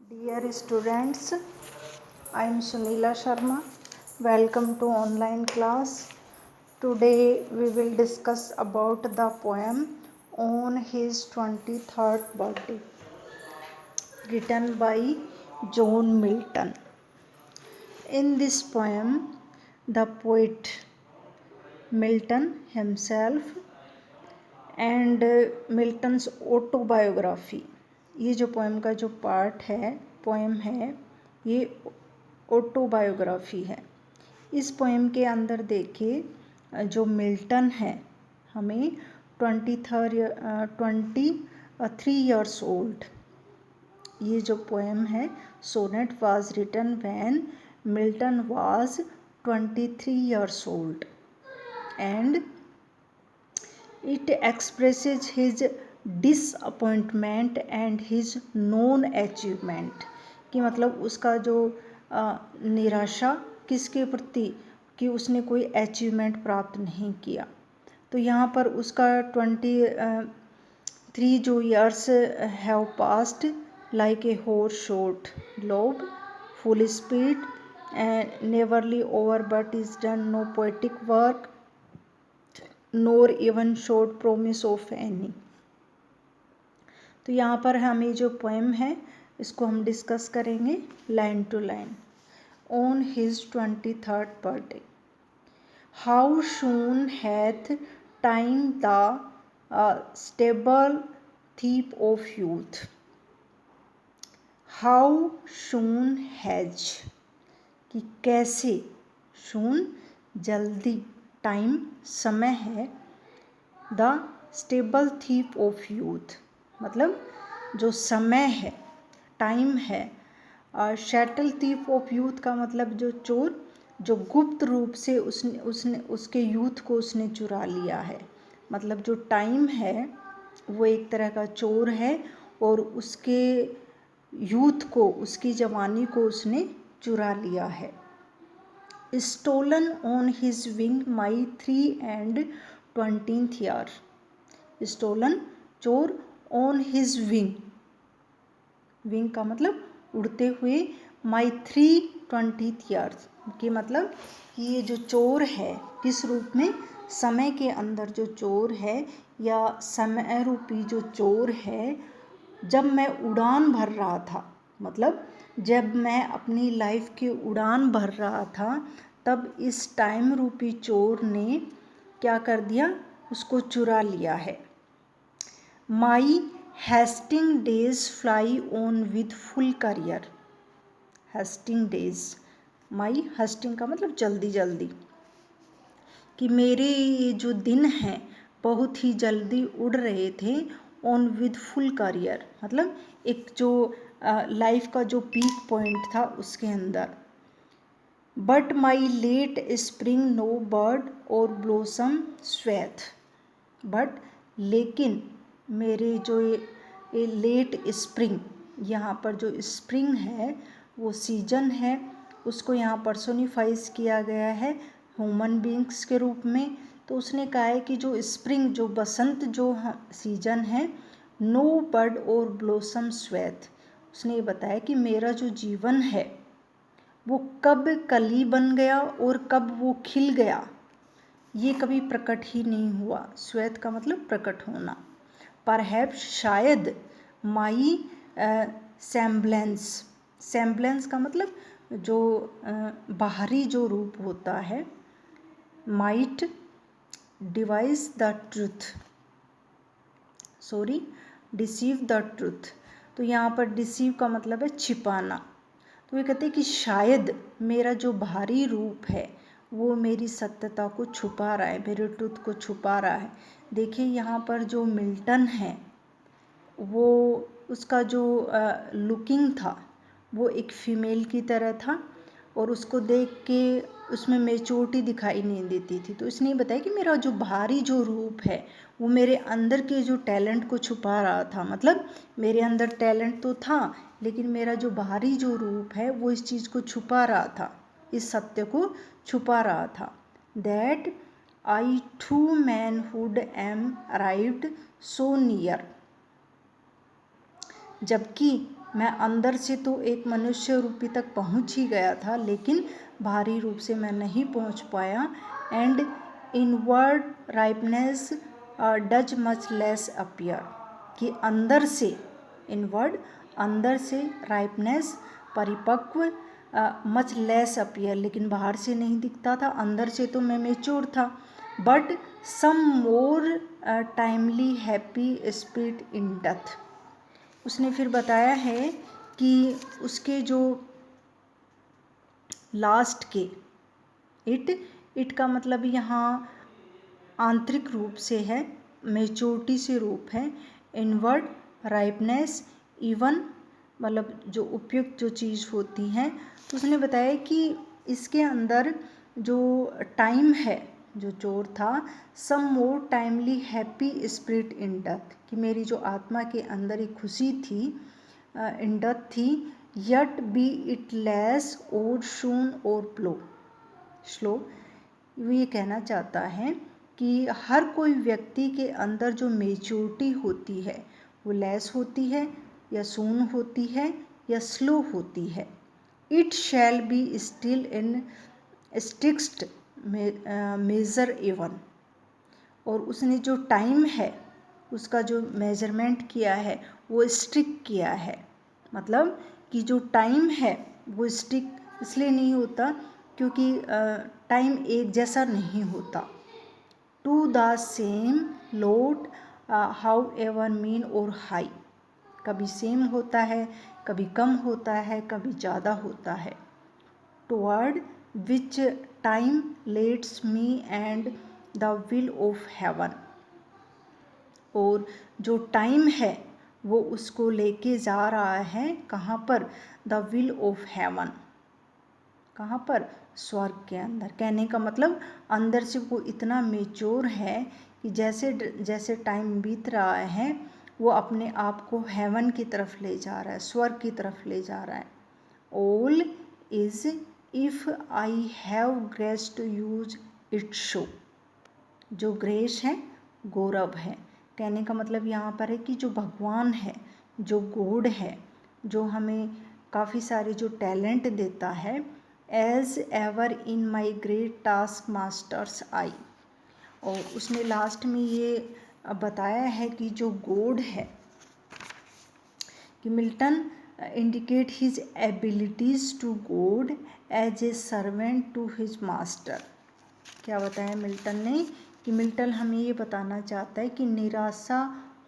Dear students, I am Sunila Sharma. Welcome to online class. Today we will discuss about the poem on his 23rd birthday, written by John Milton. In this poem, the poet Milton himself and Milton's autobiography, ये जो poem का जो part है, poem है, ये autobiography है। इस poem के अंदर देखिए जो मिल्टन है, हमें 23 ईयर्स ओल्ड, ये जो पोएम है, sonnet was written when Milton was 23 years old and it expresses his disappointment and his known achievement, कि मतलब उसका जो निराशा किसके प्रति, कि उसने कोई अचीवमेंट प्राप्त नहीं किया। तो यहाँ पर उसका 23 जो years have passed like a horse shot lobe full speed and neverly over but is done no poetic work nor even short promise of any. तो यहाँ पर हमें जो पोएम है इसको हम डिस्कस करेंगे line to line. On his 23rd birthday, how soon hath time the subtle thief of youth, how soon has, कि कैसे, शून जल्दी, टाइम समय है, the subtle thief of youth मतलब जो समय है, टाइम है, और शैटल थीप ऑफ यूथ का मतलब जो चोर, जो गुप्त रूप से उसने उसके यूथ को उसने चुरा लिया है। मतलब जो टाइम है वो एक तरह का चोर है और उसके यूथ को, उसकी जवानी को उसने चुरा लिया है। Stolen on his wing my 3 and 20th year, stolen चोर, on his wing, wing का मतलब उड़ते हुए, my 320th year कि मतलब कि ये जो चोर है किस रूप में, समय के अंदर जो चोर है या समय रूपी जो चोर है, जब मैं उड़ान भर रहा था, मतलब जब मैं अपनी लाइफ की उड़ान भर रहा था, तब इस टाइम रूपी चोर ने क्या कर दिया, उसको चुरा लिया है। My hasting days fly on with full career, hasting days, my hasting का मतलब जल्दी जल्दी, कि मेरे ये जो दिन हैं बहुत ही जल्दी उड़ रहे थे, ऑन विद फुल करियर मतलब एक जो लाइफ का जो पीक पॉइंट था उसके अंदर। But my late spring no bird or blossom sheweth, but लेकिन मेरे जो ये लेट स्प्रिंग, यहाँ पर जो स्प्रिंग है वो सीजन है, उसको यहाँ पर्सोनिफाइज किया गया है ह्यूमन बींग्स के रूप में। तो उसने कहा है कि जो स्प्रिंग, जो बसंत जो सीजन है, no bird or blossom swathe, उसने ये बताया कि मेरा जो जीवन है वो कब कली बन गया और कब वो खिल गया, ये कभी प्रकट ही नहीं हुआ। श्वेत का मतलब प्रकट होना। परहैप्स शायद, माई सेम्बलेंस, सेम्बलेंस का मतलब जो बाहरी जो रूप होता है, might device the truth, sorry deceive the truth. तो यहाँ पर डिसीव का मतलब है छिपाना। तो ये कहते हैं कि शायद मेरा जो बाहरी रूप है वो मेरी सत्यता को छुपा रहा है, मेरे ट्रुथ को छुपा रहा है। देखिए यहाँ पर जो मिल्टन है वो, उसका जो लुकिंग था वो एक फीमेल की तरह था और उसको देख के उसमें मेच्योरिटी दिखाई नहीं देती थी। तो इसने बताया कि मेरा जो बाहरी जो रूप है वो मेरे अंदर के जो टैलेंट को छुपा रहा था। मतलब मेरे अंदर टैलेंट तो था लेकिन मेरा जो बाहरी जो रूप है वो इस चीज़ को छुपा रहा था, इस सत्य को छुपा रहा था। That I to manhood am arrived so near, जबकि मैं अंदर से तो एक मनुष्य रूपी तक पहुंच ही गया था, लेकिन बाहरी रूप से मैं नहीं पहुंच पाया। And inward ripeness does much less appear, कि अंदर से, इनवर्ड अंदर से, राइपनेस परिपक्व, मच लेस अपीयर लेकिन बाहर से नहीं दिखता था। अंदर से तो मैं मेच्योर था, but some more timely happy spirit in death. उसने फिर बताया है कि उसके जो लास्ट के, इट का मतलब यहाँ आंतरिक रूप से है, मेच्योरिटी से रूप है। इनवर्ड राइपनेस, इवन मतलब जो उपयुक्त जो चीज़ होती हैं। तो उसने बताया कि इसके अंदर जो टाइम है, जो चोर था, some more timely happy spirit in death, कि मेरी जो आत्मा के अंदर एक खुशी थी इन डेथ थी। Yet be it less or soon और स्लो। वो ये कहना चाहता है कि हर कोई व्यक्ति के अंदर जो मेच्योरिटी होती है वो लेस होती है, या सून होती है, या स्लो होती है। It shall be still in strictest measure even. और उसने जो टाइम है उसका जो मेजरमेंट किया है वो स्ट्रिक किया है। मतलब कि जो टाइम है वो स्ट्रिक इसलिए नहीं होता क्योंकि टाइम एक जैसा नहीं होता। To the same lot however mean or high, कभी सेम होता है, कभी कम होता है, कभी ज़्यादा होता है। Toward which time let's me and the will of haven, और जो टाइम है वो उसको लेके जा रहा है कहाँ पर, द विल ऑफ हेवन, कहाँ पर, स्वर्ग के अंदर। कहने का मतलब अंदर से वो इतना मेच्योर है कि जैसे जैसे टाइम बीत रहा है वो अपने आप को हेवन की तरफ ले जा रहा है, स्वर्ग की तरफ ले जा रहा है। All is if I have grace to use it so, जो ग्रेस है गौरव है। कहने का मतलब यहाँ पर है कि जो भगवान है, जो गॉड है, जो हमें काफ़ी सारे जो टैलेंट देता है, as ever in my great task master's eye. और उसने लास्ट में ये बताया है कि जो गॉड है, कि Milton indicate his abilities to God as a servant to his master. क्या बताया मिल्टन ने, कि मिल्टन हमें ये बताना चाहता है कि निराशा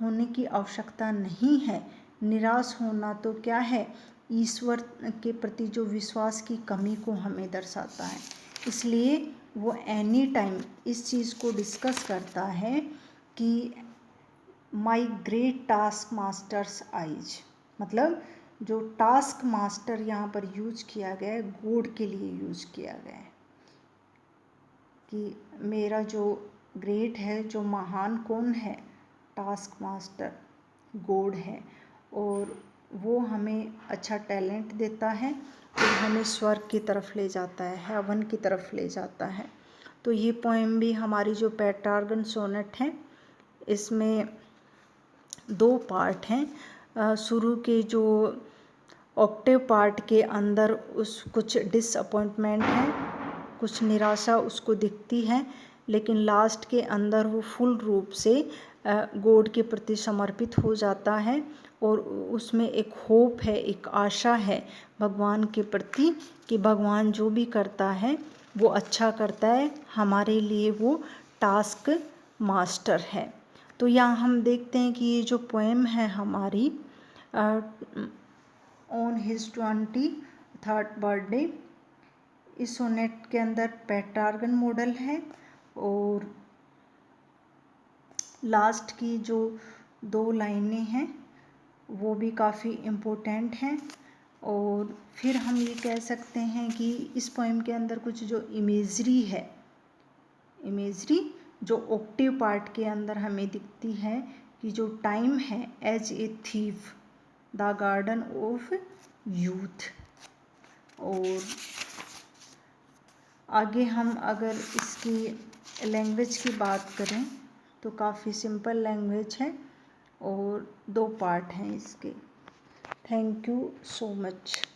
होने की आवश्यकता नहीं है। निराश होना तो क्या है, ईश्वर के प्रति जो विश्वास की कमी को हमें दर्शाता है। इसलिए वो एनी टाइम इस चीज़ को डिस्कस करता है कि माई ग्रेट टास्क मास्टर्स आइज, मतलब जो टास्क मास्टर यहाँ पर यूज किया गया है गॉड के लिए यूज किया गया है, कि मेरा जो ग्रेट है, जो महान कौन है, टास्क मास्टर गॉड है। और वो हमें अच्छा टैलेंट देता है और हमें स्वर्ग की तरफ ले जाता है, हेवन की तरफ ले जाता है। तो ये पोएम भी हमारी जो पेट्रार्गन सोनेट है इसमें 2 पार्ट हैं। शुरू के जो ऑक्टेव पार्ट के अंदर उस कुछ डिसअपॉइंटमेंट है, कुछ निराशा उसको दिखती है, लेकिन लास्ट के अंदर वो फुल रूप से गॉड के प्रति समर्पित हो जाता है। और उसमें एक होप है, एक आशा है भगवान के प्रति कि भगवान जो भी करता है वो अच्छा करता है, हमारे लिए वो टास्क मास्टर है। तो यहाँ हम देखते हैं कि ये जो पोएम है हमारी ऑन हिज 23rd बर्थडे, इस सोनेट के अंदर पेट्रार्गन मॉडल है और लास्ट की जो 2 लाइनें हैं वो भी काफ़ी इम्पोर्टेंट हैं। और फिर हम ये कह सकते हैं कि इस पोएम के अंदर कुछ जो इमेजरी है, इमेजरी जो ऑक्टेव पार्ट के अंदर हमें दिखती है, कि जो टाइम है as a thief, the garden of youth. और आगे हम अगर इसकी लैंग्वेज की बात करें तो काफ़ी सिंपल लैंग्वेज है और 2 पार्ट हैं इसके। Thank you so much.